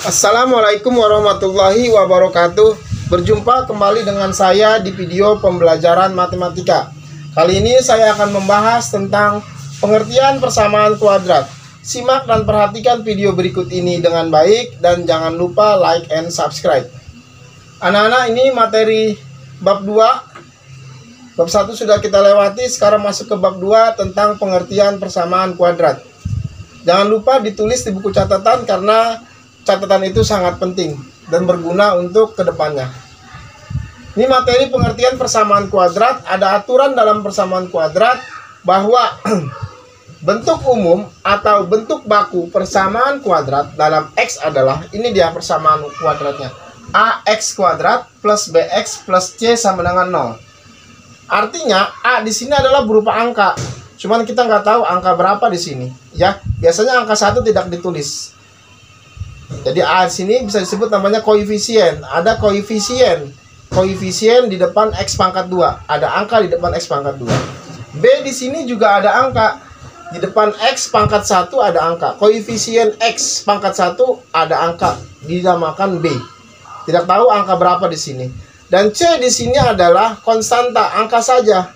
Assalamualaikum warahmatullahi wabarakatuh. Berjumpa kembali dengan saya di video pembelajaran matematika. Kali ini saya akan membahas tentang pengertian persamaan kuadrat. Simak dan perhatikan video berikut ini dengan baik dan jangan lupa like and subscribe. Anak-anak, ini materi bab 2. Bab 1 sudah kita lewati, sekarang masuk ke bab 2 tentang pengertian persamaan kuadrat. Jangan lupa ditulis di buku catatan karena catatan itu sangat penting dan berguna untuk kedepannya. Ini materi pengertian persamaan kuadrat. Ada aturan dalam persamaan kuadrat bahwa bentuk umum atau bentuk baku persamaan kuadrat dalam X adalah, ini dia persamaan kuadratnya, AX kuadrat plus BX plus C sama dengan 0. Artinya A di sini adalah berupa angka. Cuman kita nggak tahu angka berapa di sini, ya. Biasanya angka 1 tidak ditulis. Jadi A di sini bisa disebut namanya koefisien. Ada koefisien di depan X pangkat 2. Ada angka di depan X pangkat 2. B di sini juga ada angka. Di depan X pangkat 1 ada angka. Koefisien X pangkat 1 ada angka. Dinamakan B. Tidak tahu angka berapa di sini. Dan C di sini adalah konstanta, angka saja.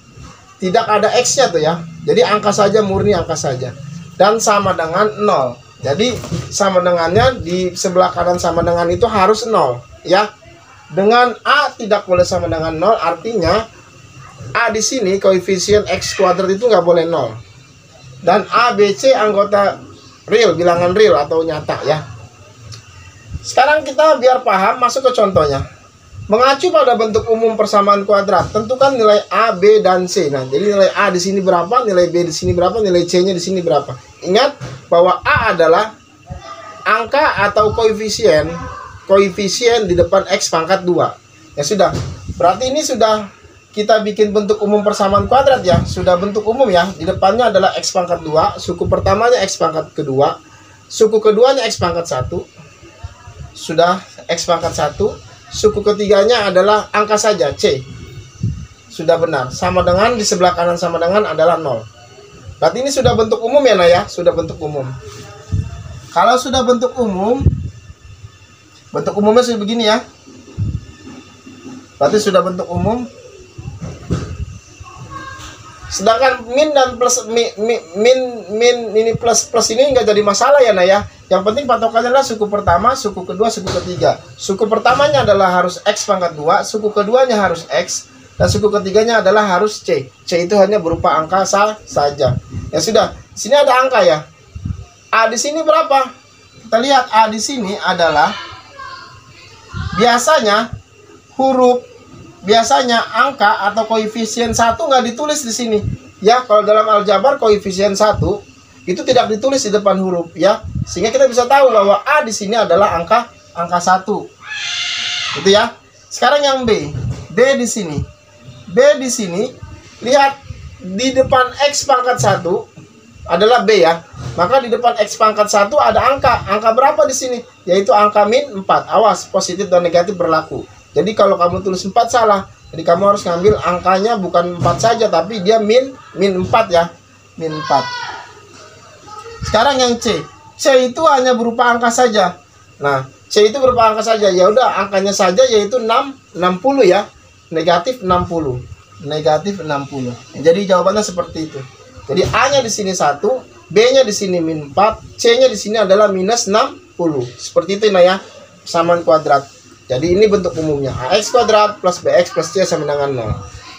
Tidak ada X-nya tuh ya. Jadi angka saja, murni angka saja. Dan sama dengan 0. Jadi sama dengannya di sebelah kanan sama dengan itu harus 0, ya. Dengan A tidak boleh sama dengan 0, artinya A di sini koefisien X kuadrat itu nggak boleh 0. Dan A, B, C anggota real, bilangan real atau nyata, ya. Sekarang kita biar paham, masuk ke contohnya. Mengacu pada bentuk umum persamaan kuadrat, tentukan nilai A, B, dan C. Nah, jadi nilai A di sini berapa, nilai B di sini berapa, nilai C-nya di sini berapa. Ingat bahwa A adalah angka atau koefisien di depan X pangkat 2. Ya sudah, berarti ini sudah kita bikin bentuk umum persamaan kuadrat ya. Sudah bentuk umum ya, di depannya adalah X pangkat 2, suku pertamanya X pangkat kedua, suku keduanya X pangkat 1. Sudah X pangkat 1. Suku ketiganya adalah angka saja, C. Sudah benar. Sama dengan di sebelah kanan sama dengan adalah 0. Berarti ini sudah bentuk umum ya, Nah ya? Sudah bentuk umum. Kalau sudah bentuk umumnya sudah begini ya. Berarti sudah bentuk umum. Sedangkan min dan plus min ini plus ini nggak jadi masalah ya, Nah ya. Yang penting patokannya adalah suku pertama, suku kedua, suku ketiga. Suku pertamanya adalah harus X pangkat 2, suku keduanya harus X, dan suku ketiganya adalah harus C. C itu hanya berupa angka saja. Ya sudah, sini ada angka ya. A di sini berapa? Kita lihat A di sini adalah biasanya angka atau koefisien 1 nggak ditulis di sini. Ya, kalau dalam aljabar koefisien 1 itu tidak ditulis di depan huruf ya. Sehingga kita bisa tahu bahwa A di sini adalah angka 1. Gitu ya. Sekarang yang B. B di sini. B di sini lihat di depan X pangkat 1 adalah B ya. Maka di depan X pangkat 1 ada angka. Angka berapa di sini? Yaitu angka min 4. Awas, positif dan negatif berlaku. Jadi kalau kamu tulis 4 salah. Jadi kamu harus ngambil angkanya bukan 4 saja, tapi dia min 4 ya. Min 4. Sekarang yang C. C itu hanya berupa angka saja. Nah, C itu berupa angka saja. Ya udah, angkanya saja yaitu 60 ya. Negatif 60. Negatif 60. Jadi jawabannya seperti itu. Jadi A-nya di sini 1, B-nya di sini min 4, C-nya di sini adalah minus 60. Seperti itu Nah ya, persamaan kuadrat. Jadi ini bentuk umumnya. AX kuadrat plus BX plus C sama dengan 0.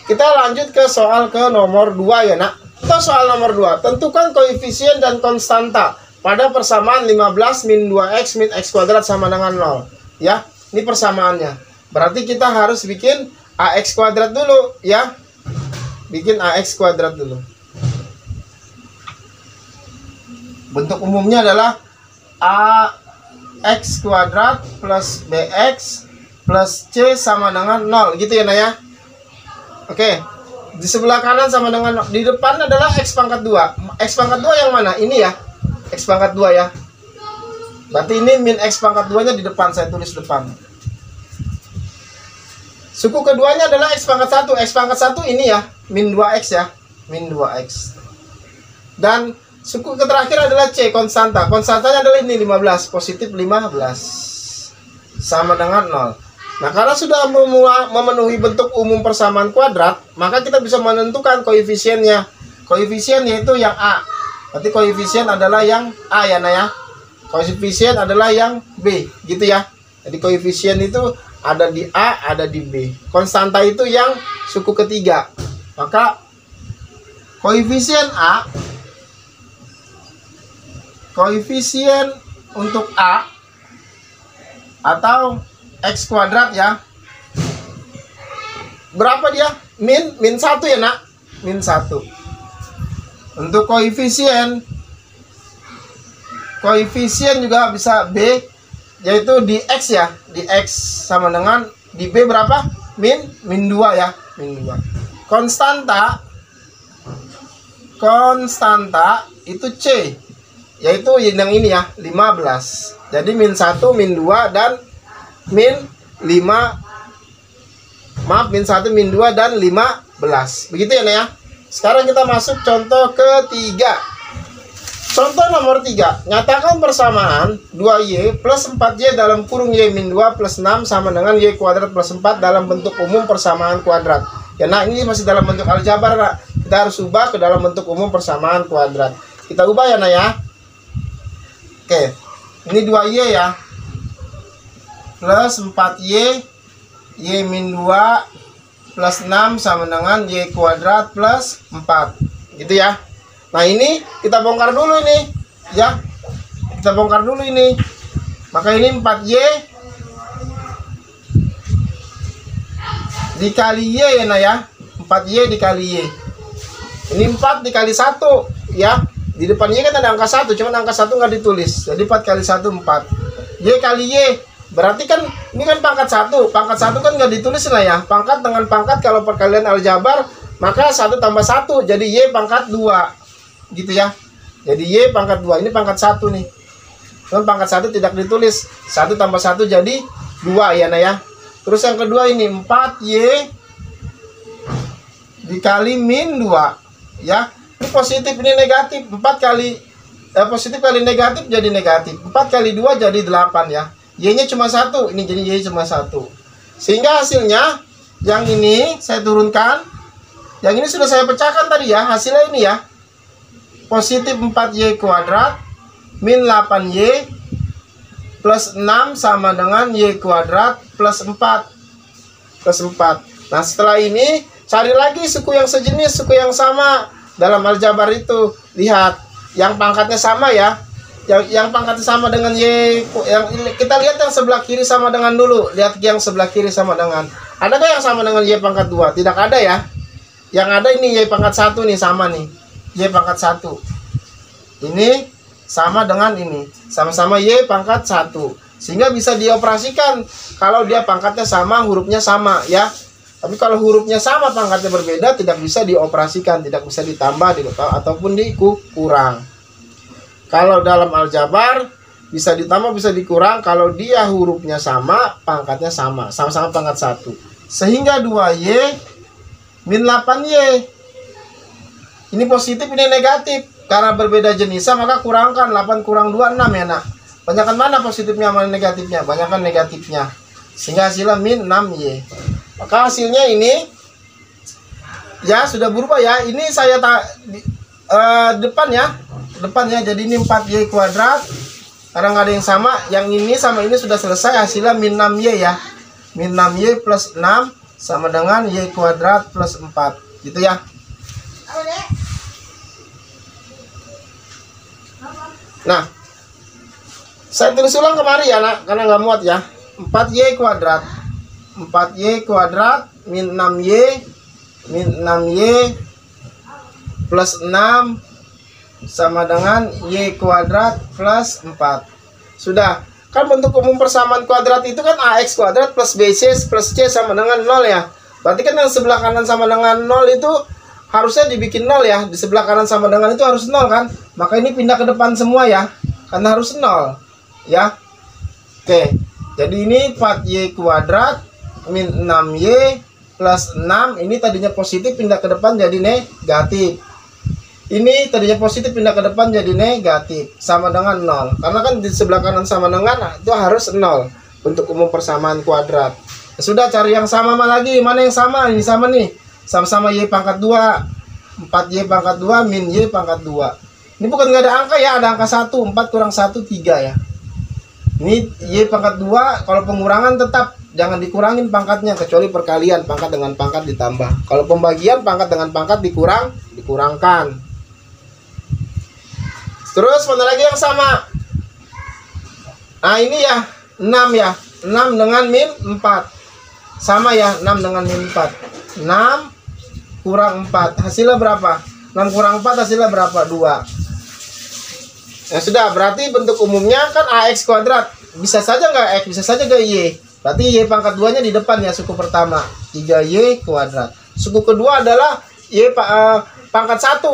Kita lanjut ke soal ke nomor 2 ya, Nak. Kita soal nomor 2. Tentukan koefisien dan konstanta pada persamaan 15 min 2x min x kuadrat sama dengan 0. Ya, ini persamaannya. Berarti kita harus bikin AX kuadrat dulu ya. Bikin AX kuadrat dulu. Bentuk umumnya adalah AX kuadrat plus BX plus C sama dengan 0. Gitu ya, Nah ya. Oke. Di sebelah kanan sama dengan 0. Di depan adalah X pangkat 2. X pangkat 2 yang mana? Ini ya. X pangkat 2 ya. Berarti ini min X pangkat 2 nya di depan. Saya tulis depan. Suku keduanya adalah X pangkat 1. X pangkat 1 ini ya. Min 2X ya. Min 2X. Dan suku terakhir adalah C, konstanta. Konstantanya adalah ini 15, positif 15. sama dengan 0. Nah, karena sudah memenuhi bentuk umum persamaan kuadrat, maka kita bisa menentukan koefisiennya. Koefisien yaitu yang A. Berarti koefisien adalah yang A ya, nah ya. Koefisien adalah yang B, gitu ya. Jadi koefisien itu ada di A, ada di B. Konstanta itu yang suku ketiga. Maka koefisien A, koefisien untuk A atau X kuadrat ya, berapa dia? Min 1 ya nak, min 1. Untuk koefisien juga bisa B, yaitu di X ya, di X sama dengan di B berapa? Min 2 ya, min 2. Konstanta itu C, yaitu yang ini ya, 15. Jadi min 1, min 2 dan min 5, maaf, min 1, min 2 dan 15. Begitu ya, ya. Sekarang kita masuk contoh ketiga. Contoh nomor 3. Nyatakan persamaan 2Y plus 4Y dalam kurung Y min 2 plus 6 sama dengan Y kuadrat plus 4 dalam bentuk umum persamaan kuadrat. Ya, nah ini masih dalam bentuk aljabar, nah. Kita harus ubah ke dalam bentuk umum persamaan kuadrat. Kita ubah ya, nah ya. Oke. Ini 2Y ya. Plus 4Y, Y min 2 plus 6 sama dengan Y kuadrat plus 4. Gitu ya. Nah ini kita bongkar dulu ini. Ya. Kita bongkar dulu ini. Maka ini 4Y dikali Y ya, nah ya. 4Y dikali Y. Ini 4 dikali 1 ya. Di depan Y kan ada angka 1, cuman angka 1 nggak ditulis. Jadi 4 kali 1 4. Y kali Y. Berarti kan ini kan pangkat 1. Pangkat 1 kan nggak ditulis lah ya. Pangkat dengan pangkat kalau perkalian aljabar, maka 1 tambah 1 jadi Y pangkat 2. Gitu ya. Jadi Y pangkat 2. Ini pangkat 1 nih. Kan pangkat 1 tidak ditulis. 1 tambah 1 jadi 2 ya, nah ya. Terus yang kedua ini 4Y dikali min 2 ya. Ini positif, ini negatif. 4 kali positif kali negatif jadi negatif. 4 kali 2 jadi 8 ya. Y-nya cuma 1, ini jadi Y cuma 1. Sehingga hasilnya yang ini saya turunkan. Yang ini sudah saya pecahkan tadi ya. Hasilnya ini ya. Positif 4Y kuadrat min 8Y plus 6 sama dengan Y kuadrat plus 4. Plus 4. Nah, setelah ini cari lagi suku yang sejenis, suku yang sama. Dalam aljabar itu lihat yang pangkatnya sama ya. Yang pangkatnya sama dengan Y, yang kita lihat yang sebelah kiri sama dengan dulu. Lihat yang sebelah kiri sama dengan. Adakah yang sama dengan Y pangkat 2? Tidak ada ya. Yang ada ini Y pangkat 1 nih, sama nih. Y pangkat 1. Ini sama dengan ini. Sama-sama Y pangkat 1. Sehingga bisa dioperasikan kalau dia pangkatnya sama, hurufnya sama ya. Tapi kalau hurufnya sama, pangkatnya berbeda, tidak bisa dioperasikan, tidak bisa ditambah ataupun dikurang. Kalau dalam aljabar bisa ditambah, bisa dikurang kalau dia hurufnya sama, pangkatnya sama, sama-sama pangkat 1. Sehingga 2Y min 8Y. Ini positif, ini negatif. Karena berbeda jenisnya, maka kurangkan 8 kurang 2 6 ya, nak. Banyakkan mana positifnya sama negatifnya? Banyakkan negatifnya. Sehingga hasilnya min 6Y. Maka hasilnya ini ya sudah berubah ya. Ini saya depan ya. Jadi ini 4Y kuadrat. Karena nggak ada yang sama. Yang ini sama ini sudah selesai. Hasilnya min 6Y ya. Min 6Y plus 6 sama dengan Y kuadrat plus 4. Gitu ya. Nah, saya tulis ulang kemari ya, nak, karena nggak muat ya. 4Y kuadrat. 4Y kuadrat min 6Y plus 6 sama dengan Y kuadrat plus 4. Sudah. Kan bentuk umum persamaan kuadrat itu kan AX kuadrat plus BC plus C sama dengan 0 ya. Berarti kan yang sebelah kanan sama dengan 0 itu harusnya dibikin 0 ya. Di sebelah kanan sama dengan itu harus 0 kan. Maka ini pindah ke depan semua ya. Karena harus 0 ya. Oke. Jadi ini 4Y kuadrat min 6Y plus 6. Ini tadinya positif pindah ke depan jadi negatif. Ini tadinya positif pindah ke depan jadi negatif. Sama dengan 0. Karena kan di sebelah kanan sama dengan itu harus 0. untuk umum persamaan kuadrat. Ya sudah, cari yang sama lagi. Mana yang sama? Ini sama nih. Sama-sama Y pangkat 2. 4Y pangkat 2 min Y pangkat 2. Ini bukan nggak ada angka ya, ada angka 1. 4 kurang 1, 3 ya. Ini Y pangkat 2, kalau pengurangan tetap jangan dikurangin pangkatnya, kecuali perkalian pangkat dengan pangkat ditambah. Kalau pembagian pangkat dengan pangkat dikurangkan. Terus mana lagi yang sama? Nah ini ya, 6 ya. 6 dengan min 4. Sama ya, 6 dengan min 4. 6 kurang 4. Hasilnya berapa? 6 kurang 4 hasilnya berapa? 2. Ya sudah, berarti bentuk umumnya kan AX kuadrat. Bisa saja nggak X, bisa saja nggak Y. Berarti Y pangkat 2-nya di depan ya, suku pertama. 3Y kuadrat. Suku kedua adalah Y pangkat 1.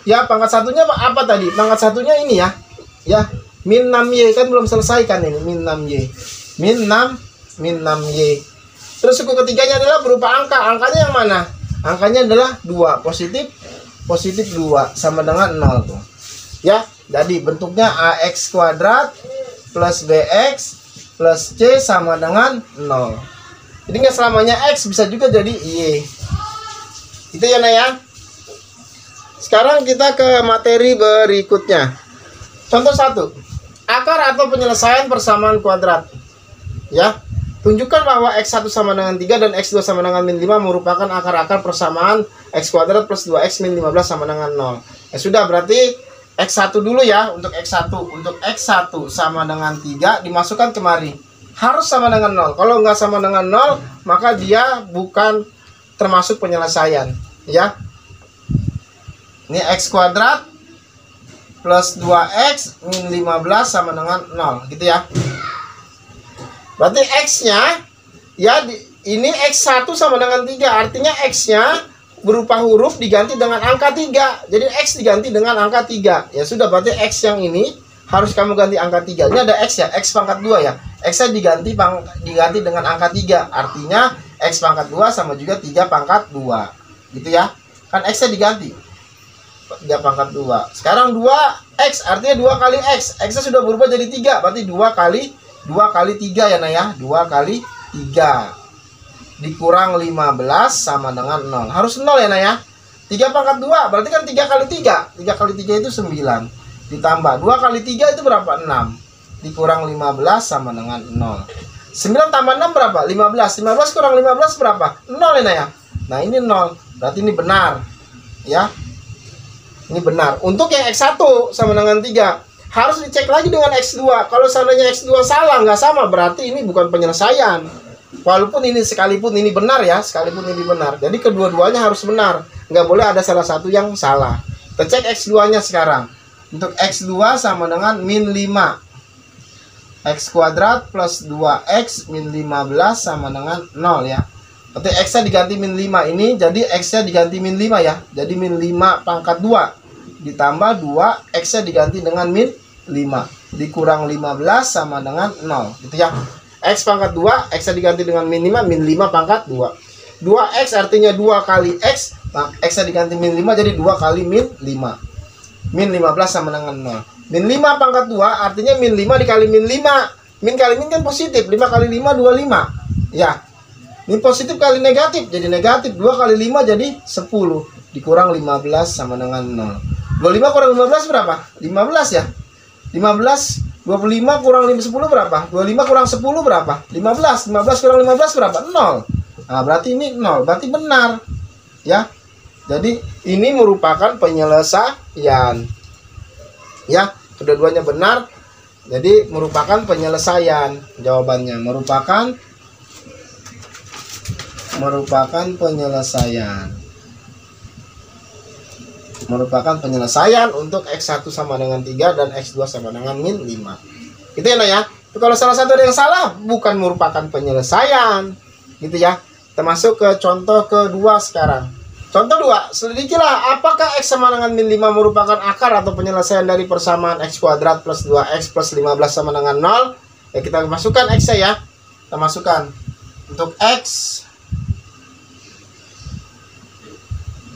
Ya, pangkat satunya apa tadi? Pangkat satunya ini ya. Ya, min 6Y. Kan belum selesai kan ini, min 6Y. Min 6Y. Terus suku ketiganya adalah berupa angka. Angkanya yang mana? Angkanya adalah 2. Positif 2 sama dengan 0 tuh. Ya, jadi bentuknya AX kuadrat plus BX plus C sama dengan 0. Jadi nggak selamanya X, bisa juga jadi Y. Itu ya, Nah ya. Sekarang kita ke materi berikutnya. Contoh 1. Akar atau penyelesaian persamaan kuadrat. Ya. Tunjukkan bahwa X1 sama dengan 3 dan X2 sama dengan min 5 merupakan akar-akar persamaan X kuadrat plus 2X min 15 sama dengan 0. Ya sudah, berarti X1 dulu ya. Untuk X1 sama dengan 3 dimasukkan kemari. Harus sama dengan 0. Kalau nggak sama dengan 0, maka dia bukan termasuk penyelesaian. Ya. Ini X kuadrat plus 2X min 15 sama dengan 0. Gitu ya. Berarti X-nya, ya ini X1 sama dengan 3. Artinya X-nya berupa huruf diganti dengan angka 3. Jadi X diganti dengan angka 3. Ya sudah, berarti X yang ini harus kamu ganti angka 3. Ini ada X ya, X pangkat 2 ya. X-nya diganti dengan angka 3. Artinya X pangkat 2 sama juga 3 pangkat 2. Gitu ya. Kan X-nya diganti 3 pangkat 2. Sekarang 2X, artinya 2 kali X. X-nya sudah berubah jadi 3. Berarti 2 kali 3 ya, Nah ya. 2 kali 3 dikurang 15 sama dengan 0. Harus 0 ya, Nah ya. 3 pangkat 2 berarti kan 3 kali 3. 3 kali 3 itu 9. Ditambah 2 kali 3 itu berapa? 6. Dikurang 15 sama dengan 0. 9 tambah 6 berapa? 15. 15 kurang 15 berapa? 0 ya, Nah ya. Nah ini 0. Berarti ini benar. Ya. Ini benar. Untuk yang X1 sama dengan 3 harus dicek lagi dengan X2. Kalau seandainya X2 salah, nggak sama, berarti ini bukan penyelesaian. Walaupun ini sekalipun ini benar ya, sekalipun ini benar. Jadi kedua-duanya harus benar. Nggak boleh ada salah satu yang salah. Kita cek X2-nya sekarang. Untuk X2 sama dengan min 5. X kuadrat plus 2X min 15 sama dengan 0 ya. Berarti X-nya diganti min 5 ini, jadi X-nya diganti min 5 ya. Jadi min 5 pangkat 2. Ditambah 2, X-nya diganti dengan min 5. Dikurang 15 sama dengan 0. Gitu ya. X pangkat 2, X-nya diganti dengan min 5, min 5 pangkat 2. 2X artinya 2 kali X, X-nya diganti min 5, jadi 2 kali min 5. Min 15 sama dengan 0. Min 5 pangkat 2 artinya min 5 dikali min 5. Min kali min kan positif, 5 kali 5, 25. Ya. Ini positif kali negatif, jadi negatif. 2 kali 5 jadi 10. Dikurang 15 sama dengan 0. 25 kurang 15 berapa? 15 ya. 15, 25 kurang 10 berapa? 25 kurang 10 berapa? 15. 15 kurang 15 berapa? 0. Nah, berarti ini 0. Berarti benar. Ya. Jadi ini merupakan penyelesaian. Ya, kedua-duanya benar. Jadi merupakan penyelesaian. Jawabannya merupakan penyelesaian. Merupakan penyelesaian untuk X1 sama dengan 3 dan X2 sama dengan min 5. Gitu ya, Nah ya. Kalau salah satu ada yang salah, bukan merupakan penyelesaian. Gitu ya. Kita masuk ke contoh kedua sekarang. Contoh 2, selidikilah apakah X sama dengan min 5 merupakan akar atau penyelesaian dari persamaan X kuadrat plus 2X plus 15 sama dengan 0. Ya, kita masukkan X ya. Kita masukkan. Untuk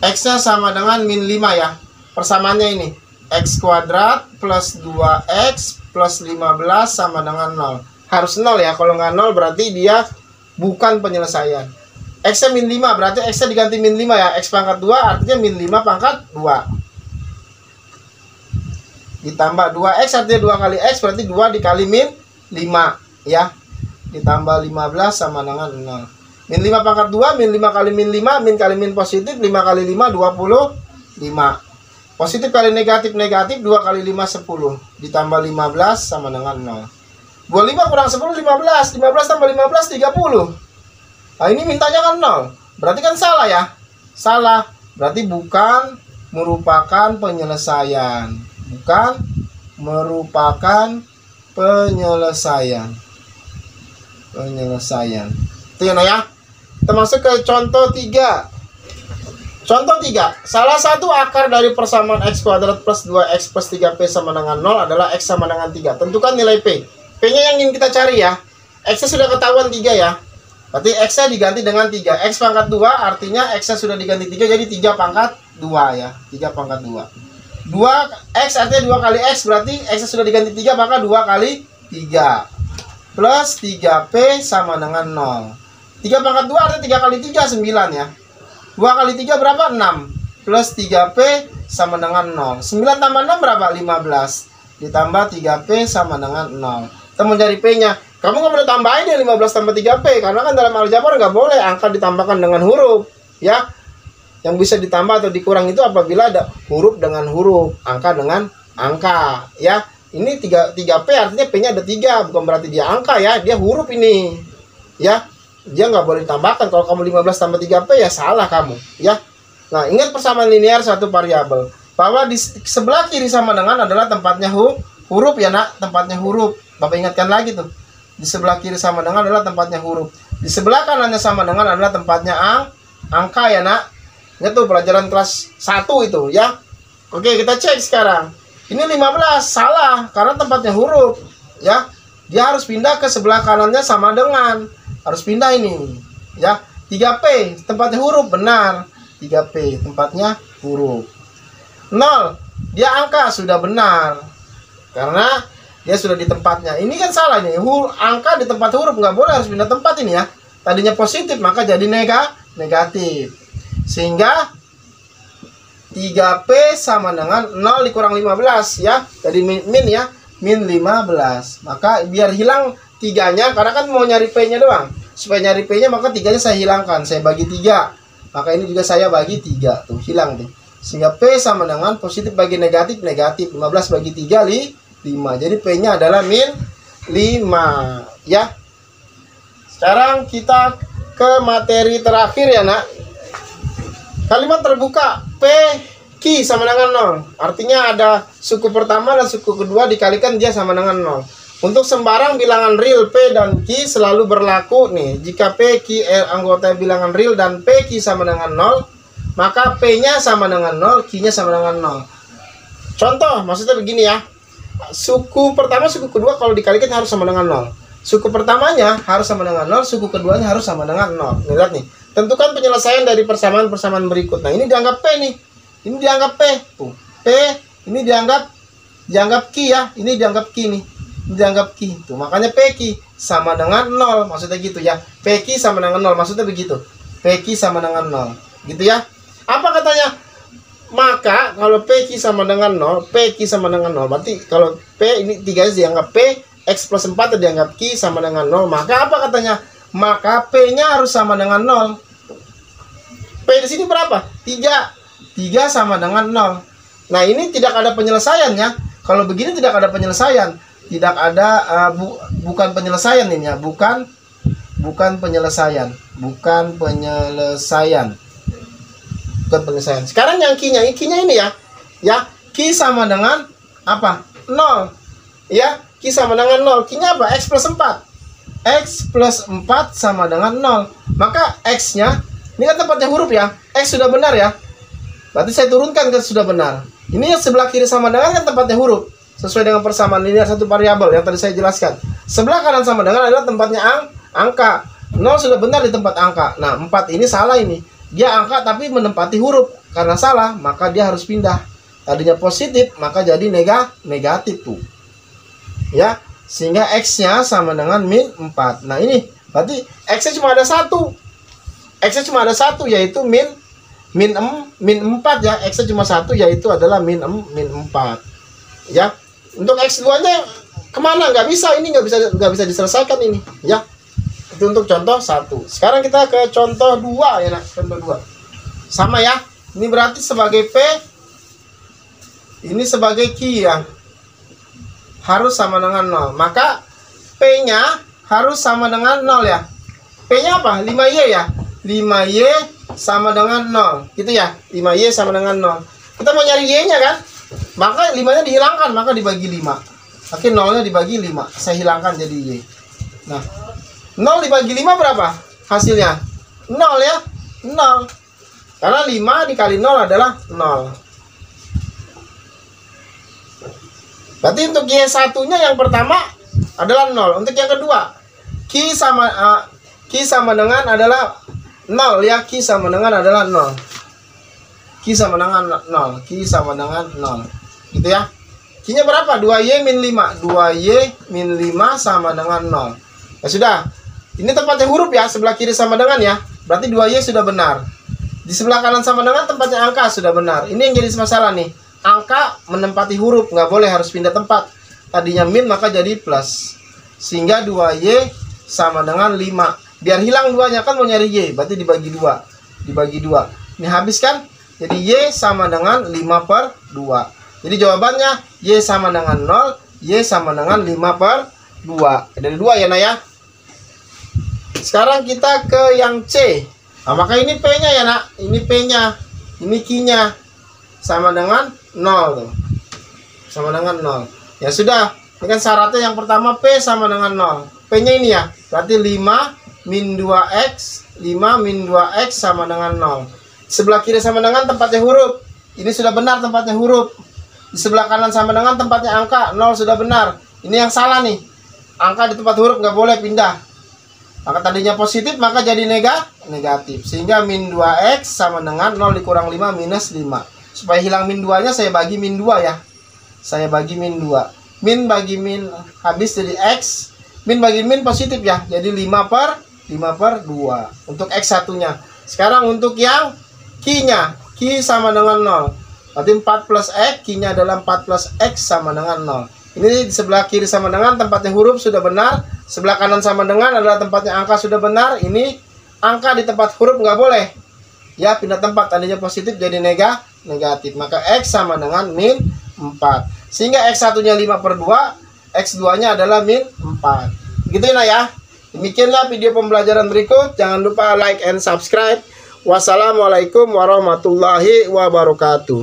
X-nya sama dengan min 5 ya. Persamaannya ini. X kuadrat plus 2X plus 15 sama dengan 0. harus 0 ya. Kalau nggak 0 berarti dia bukan penyelesaian. X-nya min 5, berarti X-nya diganti min 5 ya. X pangkat 2 artinya min 5 pangkat 2. Ditambah 2X artinya 2 kali X, berarti 2 dikali min 5 ya. Ditambah 15 sama dengan 0. Min 5 pangkat 2, min 5 kali min 5, min kali min positif, 5 kali 5, 25. Positif kali negatif, negatif, 2 kali 5, 10. Ditambah 15 sama dengan 0. 25 kurang 10, 15. 15 tambah 15, 30. Nah ini mintanya kan 0. Berarti kan salah ya. Salah. Berarti bukan merupakan penyelesaian. Bukan merupakan penyelesaian. Itu ya. Kita masuk ke contoh 3. Contoh 3. Salah satu akar dari persamaan X kuadrat plus 2X plus 3P sama dengan 0 adalah X sama dengan 3. Tentukan nilai P. P-nya yang ingin kita cari ya. X-nya sudah ketahuan 3 ya. Berarti X-nya diganti dengan 3. X pangkat 2 artinya X-nya sudah diganti 3. Jadi 3 pangkat 2 ya. 3 pangkat 2. 2X artinya 2 kali X. Berarti X-nya sudah diganti 3 maka 2 kali 3. Plus 3P sama dengan 0. 3 pangkat 2 artinya 3 kali 3, 9 ya. 2 kali 3 berapa? 6. Plus 3P sama dengan 0. 9 tambah 6 berapa? 15. Ditambah 3P sama dengan 0. Kita mau cari P-nya. Kamu nggak boleh tambahin ya 15 tambah 3P. Karena kan dalam aljabar nggak boleh angka ditambahkan dengan huruf. Ya. Yang bisa ditambah atau dikurang itu apabila ada huruf dengan huruf. Angka dengan angka. Ya. Ini 3P artinya P-nya ada 3. Bukan berarti dia angka ya. Dia huruf ini. Ya. Dia nggak boleh ditambahkan. Kalau kamu 15 tambah 3P ya salah kamu. Ya. Nah, ingat persamaan linear satu variabel. Bahwa di sebelah kiri sama dengan adalah tempatnya huruf ya nak. Tempatnya huruf. Bapak ingatkan lagi tuh. Di sebelah kiri sama dengan adalah tempatnya huruf. Di sebelah kanannya sama dengan adalah tempatnya angka ya nak. Ingat tuh pelajaran kelas 1 itu ya. Oke, kita cek sekarang. Ini 15 salah karena tempatnya huruf ya. Dia harus pindah ke sebelah kanannya sama dengan. Harus pindah ini ya. 3P tempatnya huruf benar. 3P tempatnya huruf. 0 dia angka sudah benar. Karena dia sudah di tempatnya. Ini kan salah nih. Angka di tempat huruf nggak boleh, harus pindah tempat ini ya. Tadinya positif maka jadi negatif. Sehingga 3P sama dengan 0 dikurang 15 ya. Jadi min ya. Min 15. Maka biar hilang 3-nya karena kan mau nyari P-nya doang. Supaya nyari P-nya maka 3-nya saya hilangkan. Saya bagi 3. Maka ini juga saya bagi 3 tuh, hilang tuh. Sehingga P sama dengan positif bagi negatif, negatif. 15 bagi 3 5. Jadi P-nya adalah min 5 ya. Sekarang kita ke materi terakhir ya nak. Kalimat terbuka P Q sama dengan 0. Artinya ada suku pertama dan suku kedua dikalikan dia sama dengan 0. Untuk sembarang bilangan real P dan Q selalu berlaku nih. Jika P Q anggota bilangan real dan P Q sama dengan 0, maka P-nya sama dengan 0, Q-nya sama dengan 0. Contoh maksudnya begini ya. Suku pertama, suku kedua kalau dikalikan harus sama dengan 0. Suku pertamanya harus sama dengan 0, suku keduanya harus sama dengan 0. Nih, lihat nih. Tentukan penyelesaian dari persamaan-persamaan berikut. Nah, ini dianggap P nih. Ini dianggap P. Tuh. P, ini dianggap Q ya. Ini dianggap Q nih. Ini dianggap Q. Tuh, makanya PQ sama dengan 0. Maksudnya gitu ya. PQ sama dengan 0. Maksudnya begitu. PQ sama dengan 0. Gitu ya. Apa katanya? Maka kalau PQ sama dengan 0, PQ sama dengan 0. Berarti kalau P ini 3 dianggap P, X plus 4 dianggap Q sama dengan 0. Maka apa katanya? Maka P-nya harus sama dengan 0. P di sini berapa? 3. 3 sama dengan 0. Nah, ini tidak ada penyelesaiannya. Kalau begini tidak ada penyelesaian. Tidak ada bukan penyelesaian ini ya. Bukan penyelesaian. Bukan penyelesaian. Sekarang yang Q-nya ini ya. Ya, Q sama dengan apa? 0. Ya, Q sama dengan 0. Q-nya apa? X plus 4. X plus 4 sama dengan 0. Maka X-nya, ini kan tempatnya huruf ya. X sudah benar ya. Berarti saya turunkan ke sudah benar. Ini yang sebelah kiri sama dengan kan tempatnya huruf. Sesuai dengan persamaan linear satu variabel yang tadi saya jelaskan. Sebelah kanan sama dengan adalah tempatnya angka. 0 sudah benar di tempat angka. Nah, 4 ini salah ini. Dia angka tapi menempati huruf. Karena salah, maka dia harus pindah. Tadinya positif, maka jadi negatif tuh. Ya, Sehingga X-nya sama dengan min 4. Nah ini berarti X-nya cuma ada satu. X-nya cuma ada satu, yaitu min 4 ya. X-nya cuma satu, yaitu adalah min 4 ya. Untuk X2-nya kemana? Nggak bisa, ini nggak bisa diselesaikan ini ya. Itu untuk contoh 1. Sekarang kita ke contoh 2 ya nak. Contoh 2 sama ya. Ini berarti sebagai P, ini sebagai Q ya, harus sama dengan 0. Maka P-nya harus sama dengan 0 ya. P-nya apa? 5Y ya. 5Y sama dengan 0. Gitu ya. 5Y sama dengan 0. Kita mau nyari Y-nya kan? Maka 5-nya dihilangkan, maka dibagi 5. Oke, 0-nya dibagi 5. Saya hilangkan jadi Y. Nah, 0 dibagi 5 berapa? Hasilnya 0 ya. 0. Karena 5 dikali 0 adalah 0. Berarti untuk Y1-nya yang pertama adalah 0. Untuk yang kedua, Q sama dengan adalah 0 ya. Q sama dengan adalah 0. Q sama dengan 0. Q sama dengan 0. Gitu ya. Q-nya berapa? 2Y min 5. 2Y min 5 sama dengan 0. Ya sudah. Ini tempatnya huruf ya. Sebelah kiri sama dengan ya. Berarti 2Y sudah benar. Di sebelah kanan sama dengan tempatnya angka sudah benar. Ini yang jadi masalah nih. Angka menempati huruf, nggak boleh, harus pindah tempat. Tadinya min maka jadi plus. Sehingga 2Y sama dengan 5. Biar hilang 2-nya, kan mau nyari Y, berarti dibagi 2. Dibagi 2. Ini habis kan? Jadi Y sama dengan 5/2. Jadi jawabannya Y sama dengan 0, Y sama dengan 5/2. Dari 2 ya nak ya. Sekarang kita ke yang C. Nah, maka ini P-nya ya nak. Ini P-nya. Ini Q-nya. Sama dengan 0 tuh. Sama dengan 0. Ya sudah. Ini kan syaratnya yang pertama P sama dengan 0. P-nya ini ya. Berarti 5 min 2X. 5 min 2X sama dengan 0. Sebelah kiri sama dengan tempatnya huruf. Ini sudah benar tempatnya huruf. Di sebelah kanan sama dengan tempatnya angka. 0 sudah benar. Ini yang salah nih. Angka di tempat huruf nggak boleh pindah. Maka tadinya positif, maka jadi negatif. Sehingga min 2X sama dengan 0 dikurang 5 minus 5. Supaya hilang min 2-nya, saya bagi min 2 ya. Saya bagi min 2. Min bagi min habis jadi X. Min bagi min positif ya. Jadi 5/2. Untuk X1-nya. Sekarang untuk yang Q-nya. Q sama dengan 0. Berarti 4 plus X. Q-nya adalah 4 plus X sama dengan 0. Ini di sebelah kiri sama dengan tempatnya huruf sudah benar. Sebelah kanan sama dengan adalah tempatnya angka sudah benar. Ini angka di tempat huruf nggak boleh. Ya, pindah tempat. Tadinya positif jadi negatif. Maka X sama dengan min 4. Sehingga X1-nya 5/2. X2-nya adalah min 4. Gitu ya. Demikianlah video pembelajaran berikut. Jangan lupa like and subscribe. Wassalamualaikum warahmatullahi wabarakatuh.